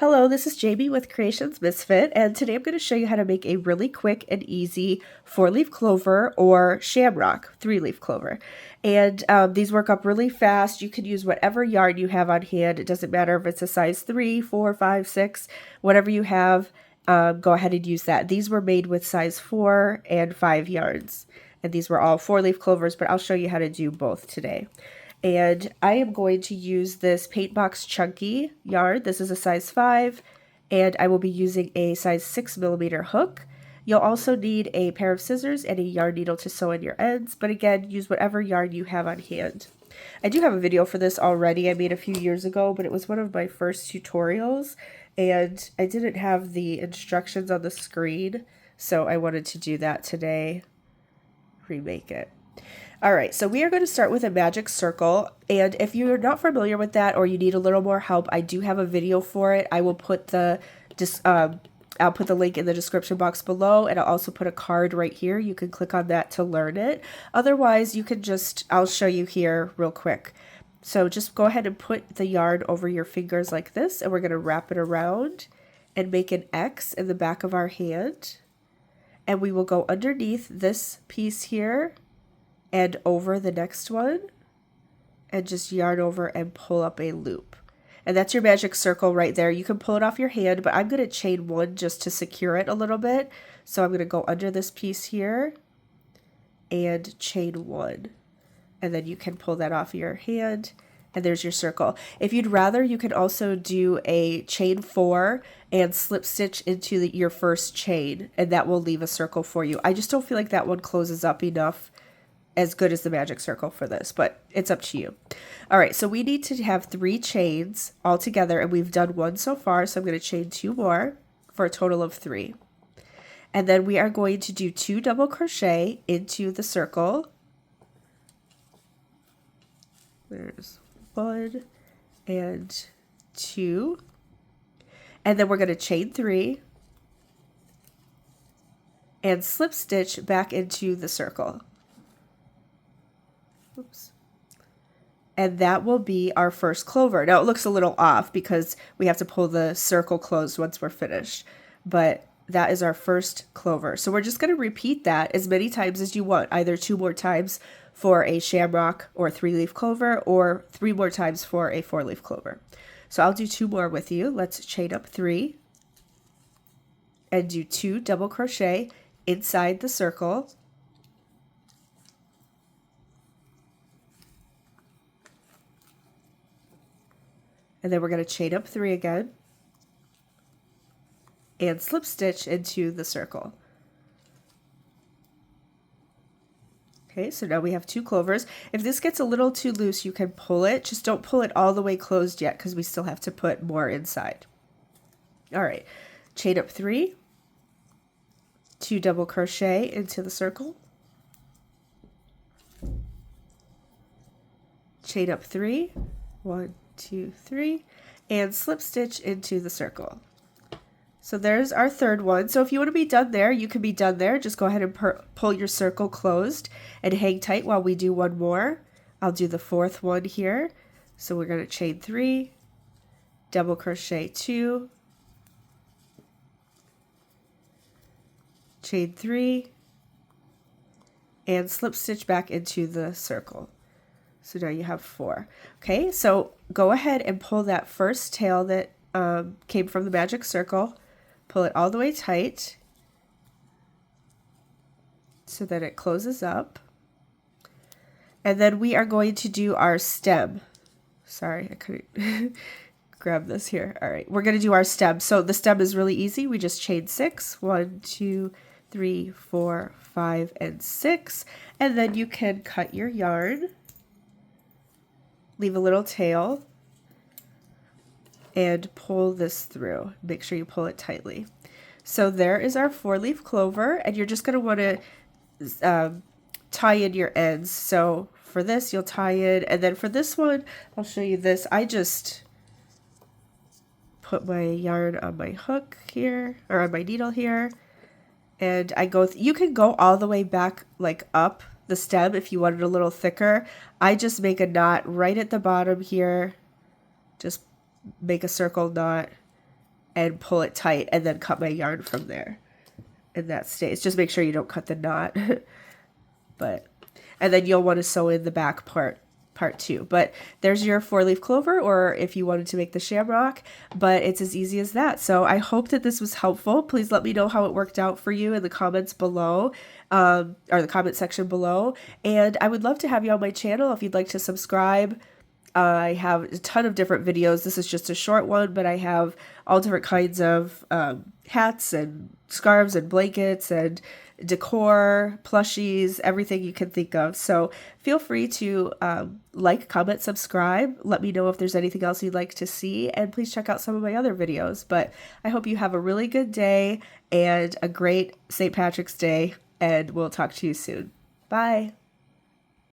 Hello, this is Jamie with Creations Misfit, and today I'm going to show you how to make a really quick and easy 4-leaf clover or shamrock 3-leaf clover. And these work up really fast. You can use whatever yarn you have on hand. It doesn't matter if it's a size 3, 4, 5, 6, whatever you have, go ahead and use that. These were made with size 4 and 5 yarns, and these were all 4-leaf clovers, but I'll show you how to do both today. And I am going to use this Paint Box Chunky yarn. This is a size 5, and I will be using a size 6mm hook. You'll also need a pair of scissors and a yarn needle to sew in your ends, but again, use whatever yarn you have on hand. I do have a video for this already. I made a few years ago, but it was one of my first tutorials, and I didn't have the instructions on the screen, so I wanted to do that today, remake it. All right, so we are going to start with a magic circle, and if you're not familiar with that or you need a little more help, I do have a video for it. I will put the I'll put the link in the description box below, and I'll also put a card right here. You can click on that to learn it. Otherwise, you can I'll show you here real quick. So just go ahead and put the yarn over your fingers like this, and we're going to wrap it around and make an X in the back of our hand. And we will go underneath this piece here and over the next one, and just yarn over and pull up a loop. And that's your magic circle right there. You can pull it off your hand, but I'm going to chain one just to secure it a little bit. So I'm going to go under this piece here and chain one. And then you can pull that off your hand, and there's your circle. If you'd rather, you can also do a chain 4 and slip stitch into your first chain, and that will leave a circle for you. I just don't feel like that one closes up enough as good as the magic circle for this, but it's up to you. All right, so we need to have 3 chains all together, and we've done 1 so far, so I'm going to chain 2 more for a total of 3. And then we are going to do 2 double crochet into the circle. There's 1 and 2. And then we're going to chain 3 and slip stitch back into the circle. Oops. And that will be our first clover. Now it looks a little off because we have to pull the circle closed once we're finished, but that is our first clover. So we're just going to repeat that as many times as you want, either 2 more times for a shamrock or 3-leaf clover, or 3 more times for a 4-leaf clover. So I'll do 2 more with you. Let's chain up 3 and do 2 double crochet inside the circle. And then we're going to chain up 3 again and slip stitch into the circle. Okay, so now we have 2 clovers. If this gets a little too loose, you can pull it. Just don't pull it all the way closed yet, because we still have to put more inside. All right, chain up 3, 2 double crochet into the circle, chain up 3, 1, 2, 3, and slip stitch into the circle. So there's our third one. So if you want to be done there, you can be done there. Just go ahead and pull your circle closed and hang tight while we do 1 more. I'll do the 4th one here. So we're going to chain 3, double crochet 2, chain 3, and slip stitch back into the circle. So now you have 4. Okay, so go ahead and pull that first tail that came from the magic circle. Pull it all the way tight so that it closes up. And then we are going to do our stem. Sorry, I couldn't grab this here. All right, we're going to do our stem. So the stem is really easy. We just chain 6. 1, 2, 3, 4, 5, and 6. And then you can cut your yarn. Leave a little tail and pull this through. Make sure you pull it tightly. So there is our 4-leaf clover, and you're just going to want to tie in your ends. So for this, you'll tie in, and then for this one, I'll show you this. I just put my yarn on my hook here, or on my needle here, and I go, you can go all the way back, like up the stem if you want it a little thicker. I just make a knot right at the bottom here, just make a circle knot, and pull it tight and then cut my yarn from there. And that stays. Just make sure you don't cut the knot. But, and then you'll want to sew in the back part too. But there's your 4-leaf clover, or if you wanted to make the shamrock, but it's as easy as that. So I hope that this was helpful. Please let me know how it worked out for you in the comments below, or the comment section below. And I would love to have you on my channel if you'd like to subscribe. I have a ton of different videos. This is just a short one, but I have all different kinds of hats and scarves and blankets and decor, plushies, everything you can think of. So feel free to like, comment, subscribe. Let me know if there's anything else you'd like to see, and please check out some of my other videos. But I hope you have a really good day and a great St. Patrick's Day, and we'll talk to you soon. Bye.